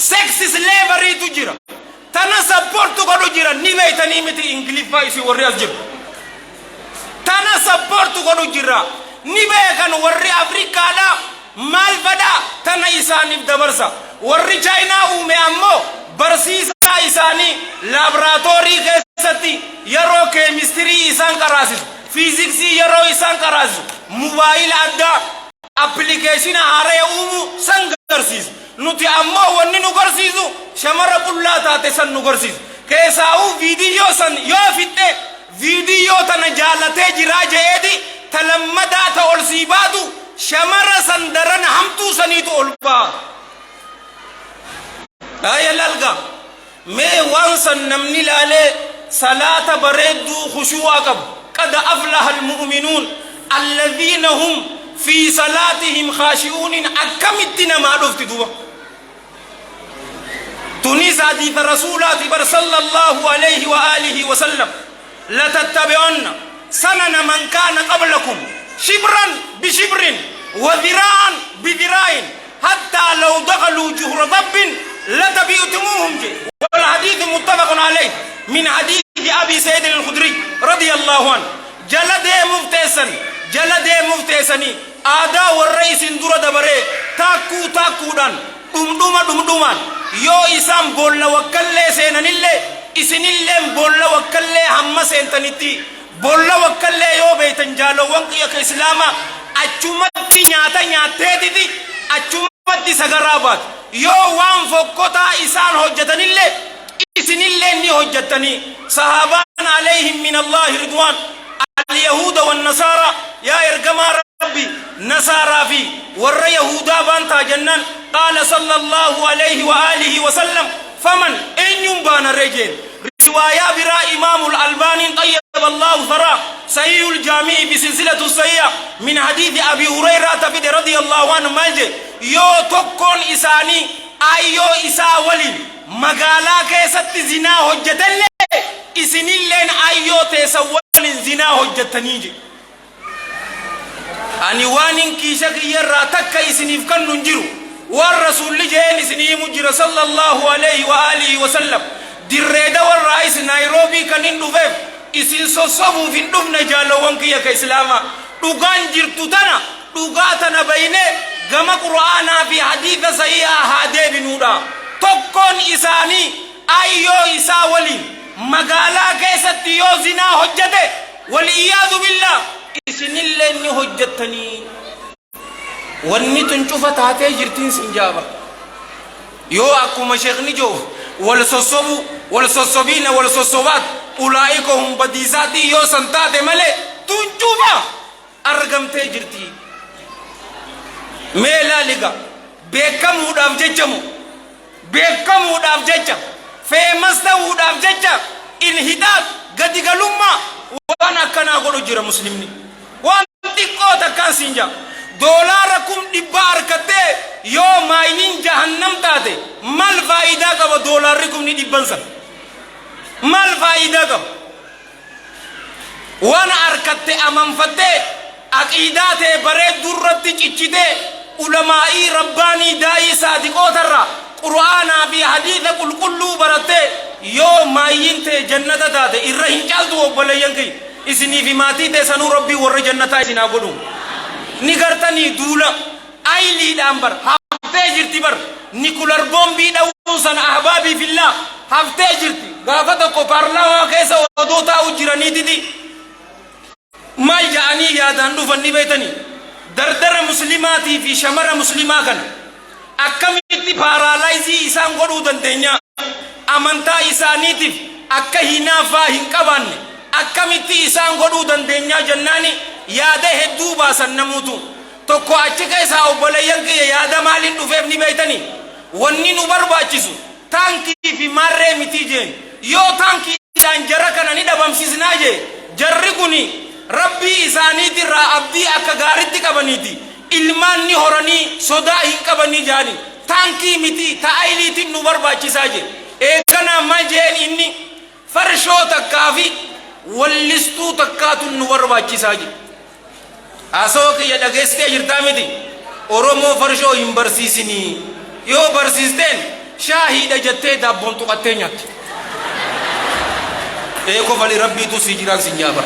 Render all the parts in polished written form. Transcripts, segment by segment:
sex slavery tu jira tana support ko jira ni beetani miti ingilifa isi warri asjib tana support ko jira ni beekan warri afrika la mal fada tana isani dabarsa warri china ume ammo barsisa isani laboratory keessatti yaro chemistry isan karasis physics yaro isan karasis mobile adda application hare umu sangarsis nuti ammo wonni nu garsisu shamara bullata te san nu garsis keesau video san yo fitte video tan jalate jiraje edi talammada ta olsibadu shamara san daran hamtu sanitu olba ayalalga me wansan namni lale salata baredu khushu'a qab qad aflaha almu'minun alladhina hum في صلاتهم خاشعون أكملتنا ما دفتوا تونس حديث رسولات صلى الله عليه وآله وسلم لتتبعن سنن من كان قبلكم شبرا بشبر وذراعا بذراع حتى لو دخلوا جهر ضب لتبعتموهم. والحديث متفق عليه من حديث أبي سعيد الخدري رضي الله عنه جلد مفتسني آدا والرئيس اندورا دبره تاكو دان دمدومان يو إسام بولا وكالله سينانيلي إسنيلم بولا وكالله هم سينتانيتي بولا وكالله يو بيتن جالو وانقيا كإسلاما أجمد نياتا دي أجمد سغرابات يو وان فوقتا إسان حجتانيلي إسنيلي ني حجتاني صحابان عليهم من الله رضوان اليهود والنصارى يا إرجما ربي نصارى في ور يهودا بانتا جنان قال صلى الله عليه وآله وسلم فمن إن ينبان الرجل رواية برا إمام الألباني طيب الله ثرى صحيح الجامع بسلسلة الصحيحة من حديث أبي هريرة تفيد رضي الله عنه مالجي يو تكون إساني أيو إسا ولي مقالا كيست زنا هجتن إسنين أيو تسوى زنا هجتنيجي أني وانين كيشك يرى تكا إسنيف كان ننجرو والرسول جين إسني مجرى صلى الله عليه وآله وسلم دريدا والرئيس نيروبي كان ندوفيف إسن صصفو في الدوم نجالو وانكي كإسلاما دوغان جرتو تنا دوغاتنا بينه غما قرآنا في حديث صحيحة هادي بنودا تكون إساني أيو إسا ولي مقالا كيست يو زنا هجته والإياذ بالله إسن اللي هجتني ونمتن شوفت هاتي جرتين سنجابا يو أكو مشيخني جو والصصبين والصصبات أولئك هم بديساتي يو سنتات ملي تنجوبا أرغمتي جرتي ميلا لغا بيكم وداف ججمو بيكم وداف ججم فيمستا وداف ججم انهداد قد قلوما وانا كان أقول جرى مسلمني وانتي قوتا كان سنجا دولاركم دبار كتة يوم ماينين جهنم تاتي مال فائدة كبا دولاركم ندبانسا مال فائدة كبا وانا أركتة أمام فتة عقيدات بريد درتي چچته علماء رباني داي صادقو ترى قرآن في حديث كل برته يوم مايين ته جنة تاتي إرهين چالتو وبلين كي إسني في ماتي ته سنو ربي ور جنة إسنا قلو نگرتني دولا أيلي دامبر هفته جرتي بر نيكولر بومبي داوسن أحبابي في الله هفته جرتي غافتا کو پارلا كيسا ودوتا وجراني دي ما جاني يا داندو فني بيتني دردر مسلماتي في شمر مسلماكن أكملتي بارالايزي إسان قدو دندنيا أمانتا إسانيتي أكهنا فاهن كبان أكملتي إسان قدو دندنيا جناني yaada hedduu baasan namuutu tokko achi keessa obboleeyyan kiyya yaada maaliin dhufeef ni beeytanii wanni nu barbaachisu taankii fi marree miti jeen yoo taankiidhaan jara kana ni dhabamsiisnaa jee jarri kuni rabbii isaaniitirraa abdii akka gaaritti qabaniiti ilmaan ni horanii sodaa hin qabanii jaani taankii miti ta'ayiliitiin nu barbaachisaa jee eeganaa mal jeen inni farshoo takkaa fi wallistuu takkaatun nu barbaachisaa jee asooki ya dhageessitee jirtaa miti oromoo farshoo hin barsiisini yoo barsiisteen hidha jettee daabboon tuqattee nyaatti. Kofali rabbiitu si jiraan si nyaaba.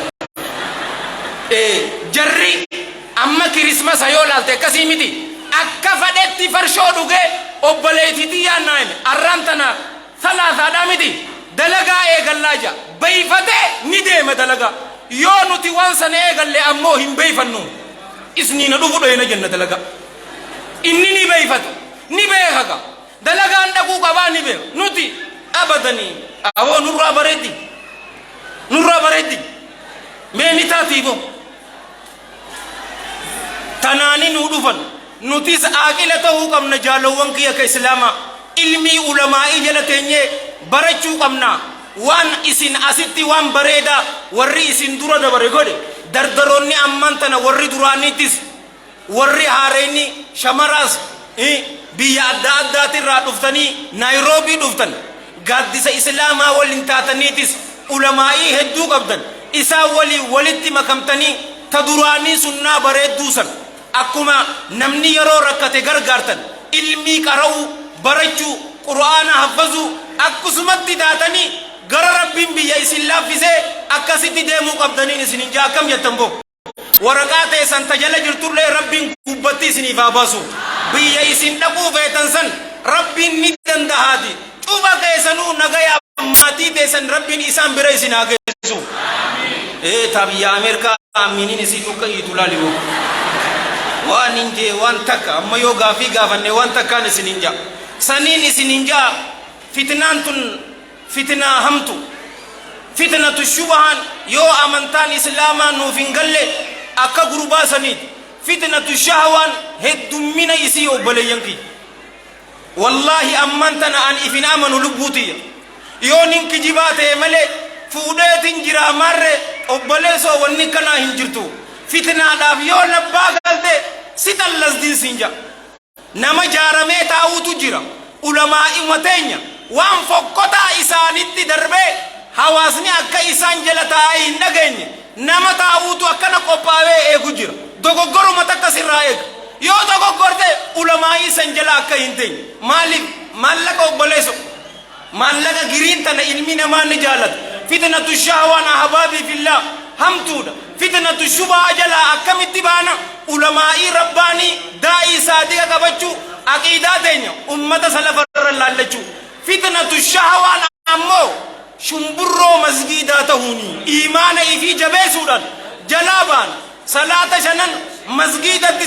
Jarri amma kirismasa yoo laalte akkasii miti. Akka fadhetti farshoo dhugee obboleetiitii yaannaa hime arraan tana salaasaadhaa miti. Dalagaa eegallaa jira. Beeyfatee ni deema dalagaa. Yoo nuti waan sana eegalle ammoo hin beeyfannu. Isniina dhufu dhoyina jenna dalagaa. Inni ni beeyfata. Ni beekaka. Dalagaan dhaquu qabaa ni beeka. Nuti abadanii awoo nurraa bareeddi. Nurraa bareeddi. Mee ni taatiifoo. Tanaani nuu dhufan. Nutis aaqila ta'uu qabna jaalawwan kiyya ka islaamaa. Ilmii ulamaa'ii jala teenyee barachuu qabna. Waan isin asitti waan bareeda warri isin dura dabare godhe dardaroonni amman tana warri duraaniitis warri haareeni shamaraas biyya adda addaatirraa dhuftanii Naayiroobii dhuftan gaaddisa islaamaa waliin taataniitis ulamaa'ii hedduu qabdan isaa walitti makamtanii ta duraanii sunnaa bareedduu san akkuma namni yeroo rakkate gargaartan ilmii qara'uu barachuu qur'aana hafazuu akkasumatti taatanii gara rabbiin biyya isin laaffisee akkasitti deemuu qabdaniin isinin jaa akkam jettan boo waraqaa teessan tajala jirtullee rabbiin gubbatti isiniif haa baasu biyya isin dhaquu feetan san rabbiin ni dandahaati cuba keessanuu nagayaa maatii teessan rabbiin isaan bira isin haa geessu taabiyya Ameerikaa amminiin isii dhukka hiitu laalimoo waan hinjee waan takka amma yoo gaafii gaafanne waan takkaan isinin jaa saniin isinin jaa fitnaan tun fitnaa hamtu fitnatu shubahan yoo amantaan islaamaa nuuf hin galle akka gurbaa saniiti fitnatu shahwaan heddummina isii obboleeyyan kiyya wallaahi amman tana an ifin amanu lubbuutiyya yoo nin kijibaa ta'e malee fuudheetin jira marre obboleessoo wanni kanaa hin jirtu fitnaadhaaf yoo labbaa galte si tallasdiin sinja nama jaaramee taa'uutu jira ulamaa'i mateenya waan fokkotaa isaanitti darbee hawaasni akka isaan jala taa'ee hin dhageenye nama taa'uutu akkana qophaa'ee eegu jira dogoggoruma takka sirraa eega yoo dogoggorte ulamaa'ii san jala akka hin teenye maaliif maallaqa obboleesso maallaqa giriin tana ilmi namaa ni jaalata fitnatu shahwaan ahbaabii fillah hamtuudha fitnatu shubaa jala akkamitti baana ulamaa'ii rabbaanii daa'ii saadiqa qabachuu aqiidaa teenya ummata salafarra laallachuu fitnatu shahwaan ammoo shumburroo masgiidaa ta'uuni iimaana ifii jabeessuudhaan jalaa baana salaata shanan masgiidatti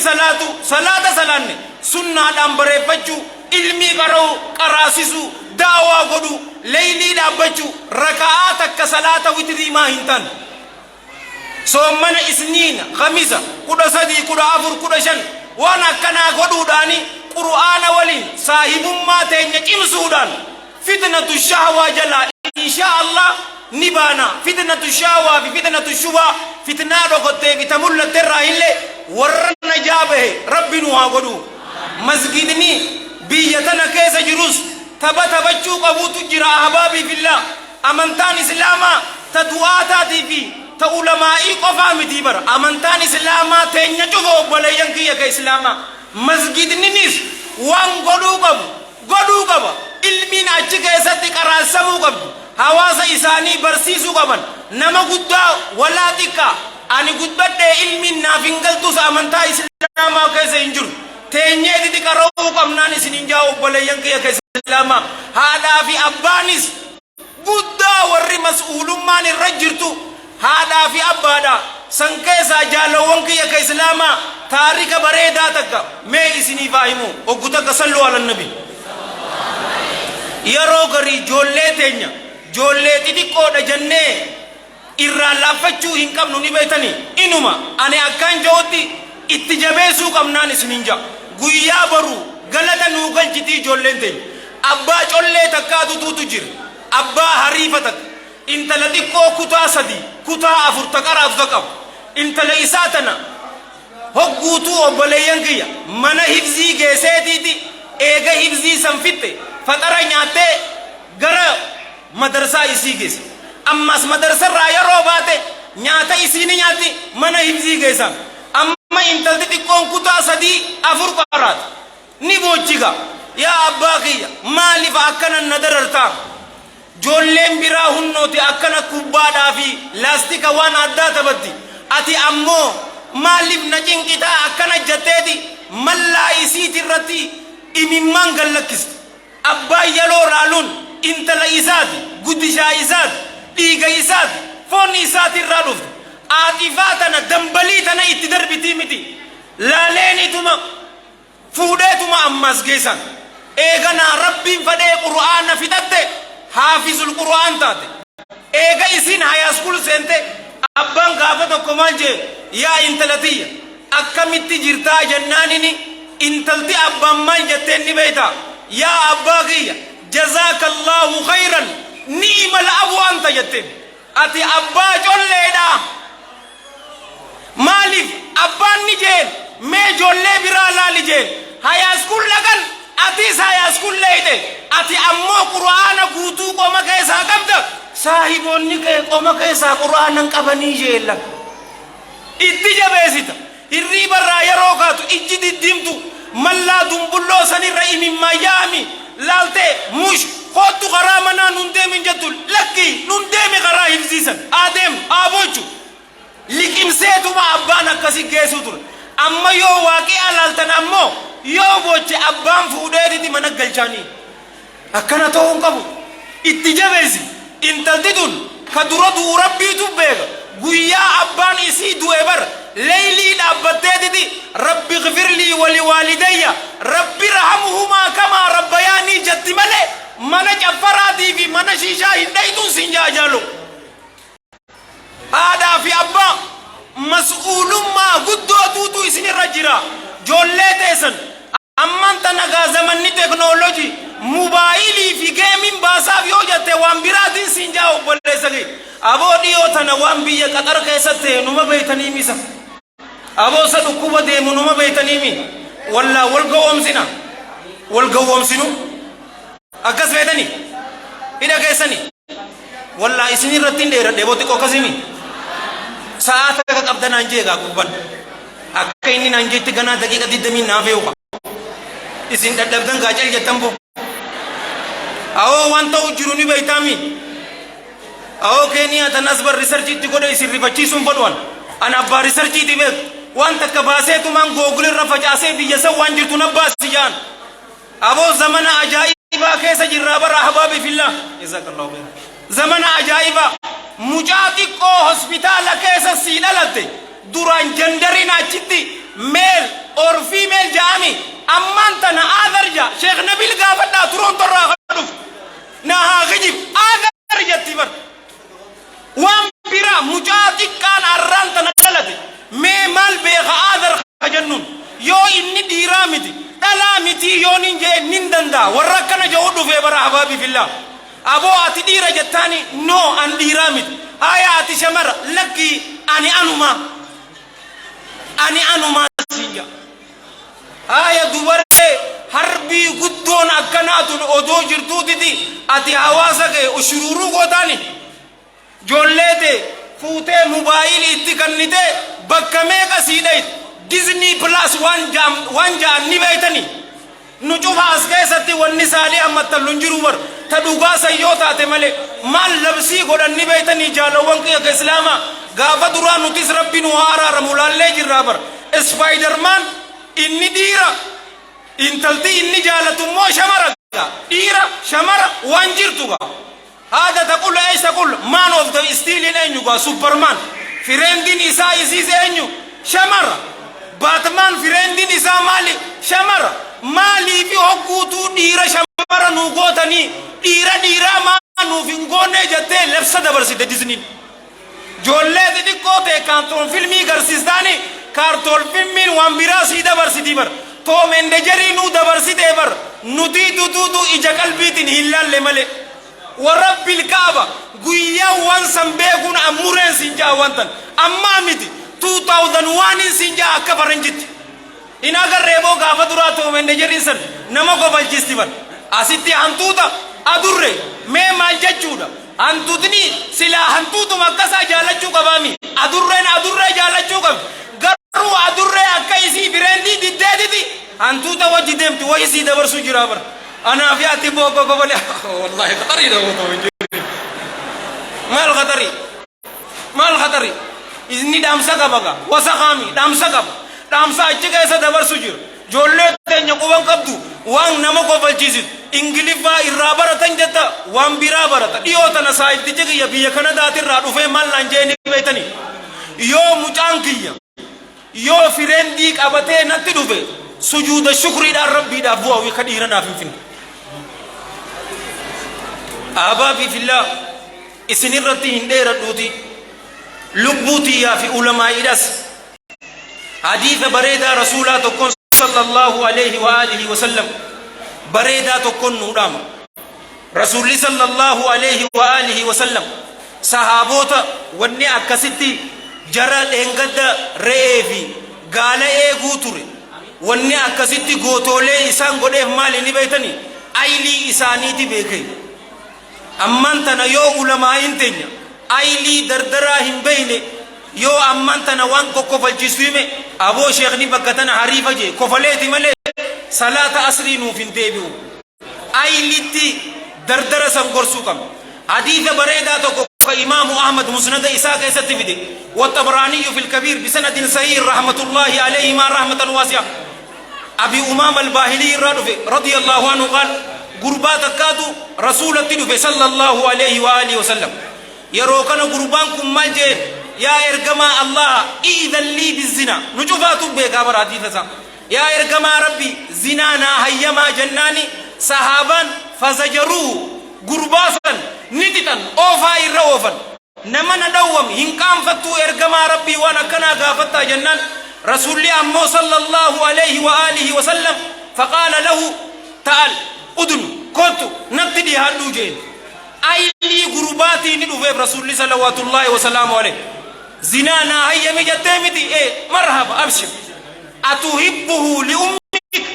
salaata salaanne sunnaadhaan bareeffachuu ilmii qara'uu qaraasisuu daawaa godhuu leeylii dhaabbachuu raka'aa takka salaata witrii maa hin taane soommana isniina khamisa 13 14 15 waan akkanaa godhuudhaani qur'aana waliin saahibummaa teenya cimsuudhaan fitnatu shahwaa jalaa insha Allah nibana fitnatu shahwaa fi fitnatu shubaa fitnaa dhokottee fi tamullaterraa illee warra najaabahe rabbinu haa godhu masgidni biyya tana keessa jirus taphachuu qabuutu jira ahbaabii fillah amantaan islaamaa ta du'aataatii fi ta ulamaa'ii qofaa miti bara amantaan islaamaa teenya cufa obboleeyyan kiyya ka islaamaa masgidninis waan godhuu qaba ilmiin achi keessatti qaraasamuu qabdu hawaasa isaanii barsiisuu qaban nama guddaa walaa xiqqaa ani guddadhee ilmiin naaf hin galtus amantaa islaamaa keessa hin jiru teenyee xixiqqaroo qabnaan isin hin jaa obboleeyyan kiyya ka islaamaa haadhaa fi abbaanis guddaa warri mas'uulummaan irra jirtu haadhaa fi abbaadha san keessaa jaalawwan kiyya ka islaamaa taarika bareedaa takka mee isiniif haa himu oggu takka salluu ala nabi yeroo garii ijoollee teenya ijoollee xixiqqoodha jennee irraa laaffachuu hin qabnu ni beektanii inuma ani akkaan ja'utti itti jabeessuu qabnaan isinin ja'a guyyaa baruu galata nuu galchitii ijoolleen teenya abbaa collee takkaatutu jira abbaa hariifa takka intala xiqqoo kutaa 3 kutaa 4 taqaraatu qabu intala isaa tana hogguutuu obboleeyyan kiyya mana hifzii geesseetiiti eega hifzii san fitte faqara nyaattee gara madarsaa isii geesse ammas madarsarraa yeroo baate nyaata isiini nyaatti mana hifzii geessan amma intalti xiqqoon kutaa 3 4 qaraata ni boochiga yaa abbaa kiyya maaliif akkana nadararta jolleen biraa hunnooti akkana kubbaadhaa fi laastika waan addaa taphatti ati ammoo maaliif na cinqitaa akkana jetteeti mallaa isiiti irratti imimmaan gallakkiste abbaa yaloo raaluun intala isaati guddishaa isaati dhiiga isaati foon isaati irraa dhufte aatifaa tana dambalii tana itti darbitii miti laaleenituma fuudheetuma ammas geessan eeganaa rabbiin fadhee qur'aana fixatte haafizul qur'aan taate eega isin hayaskul seente abbaan gaafa tokko maal jee yaa intalatiyya akkamitti jirtaa jennaanini intalti abbaan maal jetteen ni beeyta yaa abbaa kiyya jazaakallahu khayran ni'mal abu anta jetteen ati abbaa colleedha maaliif abbaan ni jeen mee jollee biraa laali jeen hayaskul lagan atis hayaskul leeyte ati ammoo qur'aana guutuu qoma keessaa qabda saahiboonni kee qoma keessaa qur'aanan qabanii jeella itti jabeessita hirriibarraa yeroo kaatu ijji diddimtu mallaa dumbulloo sanirra imimmayyaami laaltee mush kootu karaa manaa nun deemin jettu lakki nun deemi karaa hibsiisan adeem aabochu liqimseetuma abbaan akkasi geessu ture amma yoo waaqii alaaltan ammoo yoo boche abbaan fuudheetiti mana galchaanii akkana ta'uun qabu itti jabeessi intalti tun ka dura du'u rabbiitu beeka guyyaa abbaan isii du'e bar leeylii dhaabbatteetiti rabbi gfirlii waliwaalidayya rabbi rahamuhumaa kamaa rabbayaanii jetti malee mana caffaraatii fi mana shiishaa hin dhaytuun sin jaajalu haadhaa fi abbaa mas'uulummaa guddootuutu isinirra jira joollee teessan amman tana gaazamanni teknoolojii mubaayilii fi geemiin baasaaf yoo jette waan biraatiin siin jaa obboleessa kee aboo dhiyoo tana waan biyya qaxar keessatti numa beeytanii misa aboo sa dhukkuba deemu numa beeytanii mi wallaa wal gawwoomsinu akkas beeytanii hidha keessanii wallaa isinirratti hin dheeradhe boo xiqqoo akkasimi sa'aata ka qabdanaan jeegaa gubban akka inni naan jeetti ganaa daqiiqa 20 naaf eewu isin dadhabdan gaacel jettan bo awoo waan ta'u jiru ni beeytaami awoo keeniyaa tanas bar riisarchii itti godhe isin rifachiisuun fadhuwan an abbaa riisarchiiti beek waan takka baaseetumaan googulirra facaasee biyya san waan jirtu nabbaasi jaan aboo zamana ajaa'ibaa keessa jirraa bara ahbaabi fillah jazakallahu khairan zamana ajaa'ibaa mucaa xiqqoo hospitaala keessa sii dhalatte duraan jandariin achitti meel or fiimeel ja'ami ammaan tana aadarja sheekh nabil gaafadhaa turoontorraa kadhuf na haa gijib aadar jetti bar waan biraa mucaa xiqqaan arraan tana dhalate mee maal beeka aadar ka jennuun yoo inni dhiiraa miti dhalaa miti yoo nin jee nin danda'a warra akkana jedhu dhufee bara ahbaabi fillah aboo ati dhiira jettaani no an dhiiraa miti haya ati shamara lakki ani anumaa sinja haya dubaree harbii guddoon akkanaatun odoo jirtuutiti ati hawaasa kee ushururuu gootaani joolleete fuutee mubaayilii itti kannite bakka meeqa siidhayt Disney Plus waan ja'an ni beeytanii nu cufa as keessatti wanni saalii ammattallu hin jiru bar ta dhugaa sayyoo taate malee maal labsii godhan ni beeytanii jaalawwan kiyya ka islaamaa gaafa duraa nutis rabbi nu haa araaramu laallee jirraa bar Spiderman inni dhiira intalti inni jaalatummoo shamara dhiira shamara waan jirtu gaa هذا تقول ايش تقول مان اوف ذا ستيل انيو سوبرمان فريندين اسا يسيز انيو شمر باتمان فريندين اسا مالي شمر مالي في حقوتو ديرا شمر نوغوتني ديرا ما نو فينغوني جتي لبسه دبرسي ديزني جولة دي كوتي كانتون فيلمي غرسيستاني كارتول فيلمين وامبراسي دبرسي ديبر تو من دجري نو دبرسي ديبر نودي دودو اجا قلبيتين هلال لملي ورب الكعبة قويا وانسان بيكون أمورين سنجا وانتن أمامتي 2001 سنجا أكبرين جت إن أغر ريبو غافة دراتو من نجرين سن نما قبل جستيبان أسيتي هنتوتا أدوري مي مالجا جودا هنتوتني سلا هنتوتو مكسا جالجو قبامي أدوري جالجو قبامي غرو أدوري أكايسي برندي دي هنتوتا وجدمت ويسي دبرسو جرابر أنا في أتبوك قبل والله خطري ده ما الخطري ما الخطري إذني دام سكبا وسخامي دام سكب دام سايتك إذا دبر سجير جولة تنجا قوان كبدو وان نما قبل جيزيد إنجليفا إرابرة تنجتا وان برابرة ديوتنا سايت تجيك يبي يكنا داتي رادو في مال لانجيني بيتني يو مجانكيا يو فرنديك أبتي نتدو في سجود الشكر إلى ربي دافوا ويخديرنا في فين أبابي في الله إسنيرتي هندير الدوتي لبوتي يا في علماء إداس حديث بريدة رسولة تكون صلى الله عليه وآله وسلم بريدة تكون نورام رسول صلى الله عليه وآله وسلم صحابوتا وني أكستي جرى الانقد رئيفي قال ايقو تري وني أكستي قوتولي إسان قده مالي نبيتني أيلي إسانيتي بيكي أمانتنا يو علماء انتنيا أيلي دردراهم بيني يو أمانتنا وان كوكوفل جسويمي أبو شيخني بكتنا حريفة جي كوفليتي ملي صلاة أسرينو فين تيبيو أيلي تي دردر سنقرسوكم حديث بريدة تكو فإمام أحمد مسند إساق إستفيد والطبراني في الكبير بسند صحيح رحمة الله عليه ما رحمة واسعة أبي أمام الباهلي رضي الله عنه قال غربات كادو رسول الله صلى الله عليه وآله وسلم يروكنا غربانكم مالجين يا إرجما الله إذا لي بالزنا نجوفاتو بكابر حديثا يا إرجما ربي زنانا هيما جناني صحابان فزجروه غرباسا نتيتن أوفا إروفا نمنا دوم هنكام فتو إرجما ربي وانا كنا غافتا جنان رسول الله صلى الله عليه وآله وسلم فقال له تعال أدن كنت نبتدي هادو جين أيلي غرباتي ندو في رسول الله صلوات الله وسلامه عليه زنانا هيا مجتمتي إيه مرحبا أبشر أتحبه لأمك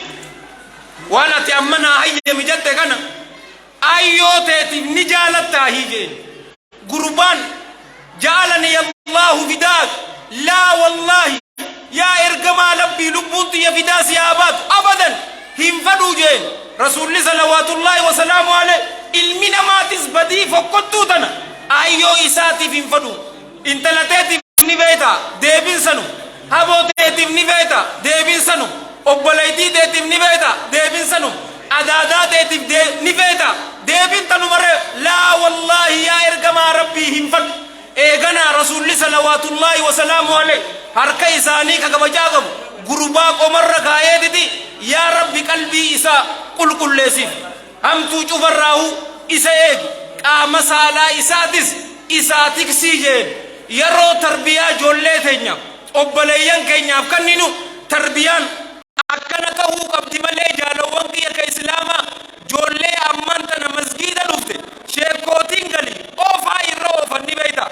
وانا تأمنا هيا مجتكنا أيوتي نجالتا هيجين غربان جعلني الله فداك لا والله يا إرقما لبي لبوتي يا فداس يا أباد أبدا هم فدو جين رسول الله صلوات الله وسلامه عليه المنا ما تزبدي فقدتنا أيو إساتي في فدو انت لتاتي نبيتا ديبين سنو هبو تاتي نبيتا ديبين سنو أبلايتي تاتي نبيتا ديبين سنو أدادا تاتي نبيتا ديبين تنو مرة لا والله يا إرقما ربي هم فد إيغانا رسول الله صلوات الله وسلامه عليه هركا إساني كبجاغم غرباك عمر ركاية دي يا ربي قلبي إسا قل قل ليسيف هم توجو فراهو إسا إيغ قام سالا إسا ديس إسا تكسيجين يرو تربية جولي تنيا أبليان كينيا فكنينو تربيان أكنا كهو قبضي ملي جالوان كيا كإسلاما جولي أمانتنا مسجد لفته شيكوتين غلي أوفا إرو فني بيتا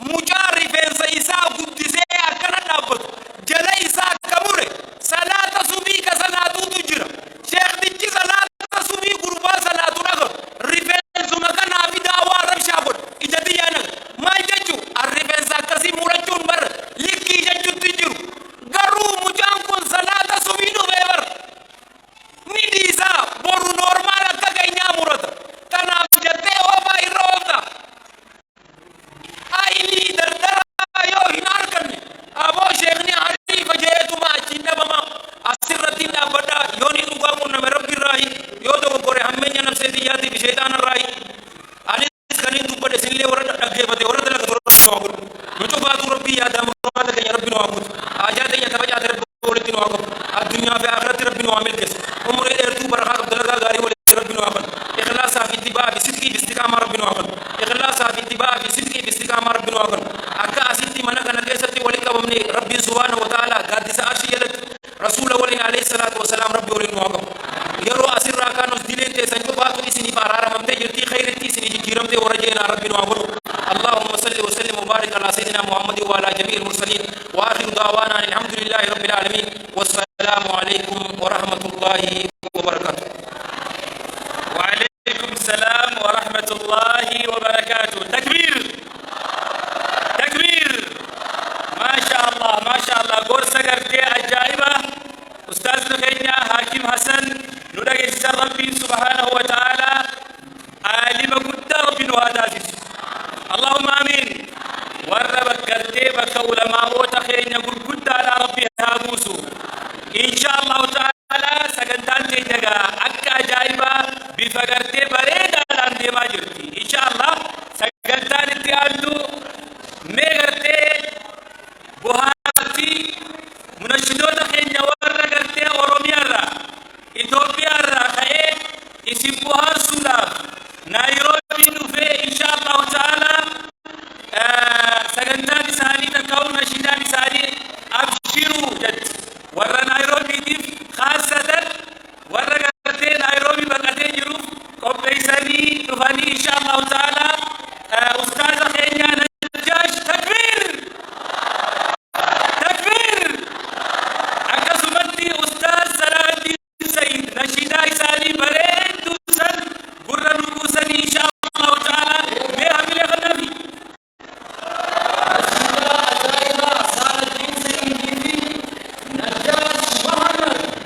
مجاري فينسا إسا قدسي أكنا نابط جلا إسا كموري صلاة سبيك صلاة تجرى شيخ ديجي صلاة سبيك قربا صلاة نغر رفين سمكا نابي دعوة رب شابط إجادي يانا ما ججو الرفين ساكسي مرجون بر لكي ججو تجرو غرو مجانكون صلاة سبينو بيبر ندي إسا بورو نورمال أكا كينيا مرد كنا جدي أوفا إروفتا أيلي دردرا يو هنار كني أبو شيخني عريف جيتو ما چند بما أسرتين أبدا يوني نقامون نمرب الرأي يودو بوري همين نفسي دياتي بشيطان الرأي أليس كنين تبدا سنلي ورد أكيبتي ورد لك فرصوابر نشوفاتو ربي يا دام ربك يا ربي نوامد آجاتي يتبجات ربي ولدي نوامد الدنيا في آخرت ربي نوامل كس عمر إرتو برخاك عبدالله غاري ولدي ربي نوامد إخلاصا في اتباع بصدقي باستقامة ربي نوامد إخلاصا في اتباع بصدقي باستقامة ربي نوامد أكا أسيتي منك نكيستي ولك ومني ربي سبحانه وتعالى قادس أرشي يلد رسول ولي عليه الصلاة والسلام ربي ولي نوامد يرو أسر راكانوس دلين تيسان جباتو إسني فارارا ممتي يرتي خير تيسني جيرمتي ورجينا ربي نوامد اللهم صل وسلم وبارك على سيدنا محمد وعلى جميع المرسلين وآخر دعوانا الحمد لله رب العالمين والسلام عليكم ورحمة الله وبركاته. وعليكم السلام ورحمة الله وبركاته. تكبير تكبير ما شاء الله ما شاء الله. قول سكرتي عجائبة أستاذ الخينيا حاكم حسن ندعي ربي سبحانه بفقرتي بريدة عندي ما جرتي إن شاء الله سجلتان التعدو ميغرتي بوهاتي منشدوتا خينيا ورا غرتي أوروميا را إثيوبيا را خيه إسيبوها سودا نيروبي نوفي إن شاء الله تعالى سجلتان سالي تكون نشيدان سالي أبشروا جد ورا نيروبي دي خاصة ورا غرتي نيروبي بقتي جروف قبيساني نفاني إن شاء الله تعالى أستاذ خينيا نجاش تكبير تكبير أكسبتي أستاذ صلاح الدين سيد نشيدا إسالي بريد دوسن قرر نقوسني إن شاء الله تعالى بها بلغ النبي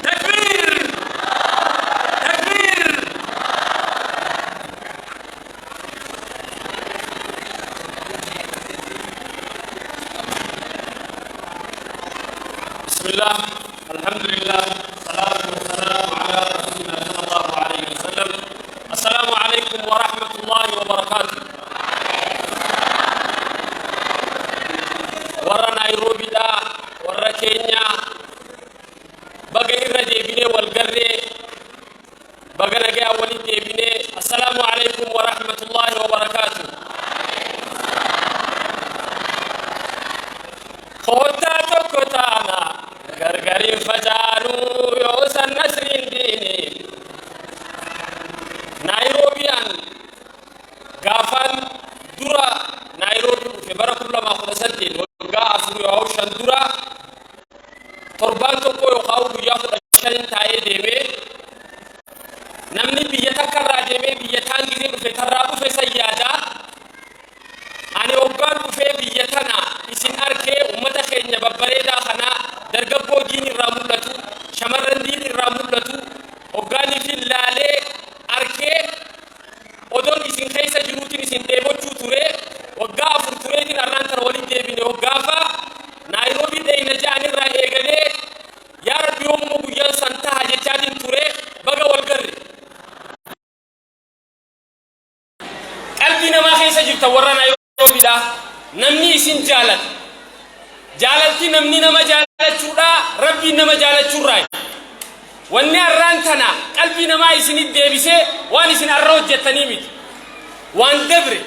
تكبير تكبير بسم الله الحمد لله الصلاة والسلام على رسولنا صلى الله عليه وسلم السلام عليكم ورحمة الله وبركاته ورا نيروبي دا ورا كينيا بقى إرى ديبيني والقري بقى نجي أولي ديبيني السلام عليكم ورحمة الله وبركاته خوتا تكتانا غرغري فجانو يوسن نسر الديني نيروبيان غافان درا نيروبي في برك الله ما خلصتين وغافو يوشن درا قربان تكو يخاو ياخد شن تاي ديمي نمني بيتكرر ديمي بيتان غير في ترابو في سياده أنا أقول في بيتنا إسن أركي أمتا خينيا ببريدا خنا درقبو دين الرامولتو شمرن دين الرامولتو أقاني في اللالي أركي أدون إسن خيسا جنوتين إسن ديبو چوتوري وقافر توري دين أرانتر ولي ديبيني وقافا نيروبي دي نجاني رأيغلي يا ربي أمو بيان سانتا جتادين توري بغا والقري قلبنا ما خيسا جبتا ورانا بلا نمني سين جالتي نمني نما جالت شودا ربي نما جالت شوراي واني الرانتنا قلبي نما يسني ديبسه واني سن الروج جتنيمت وان دبر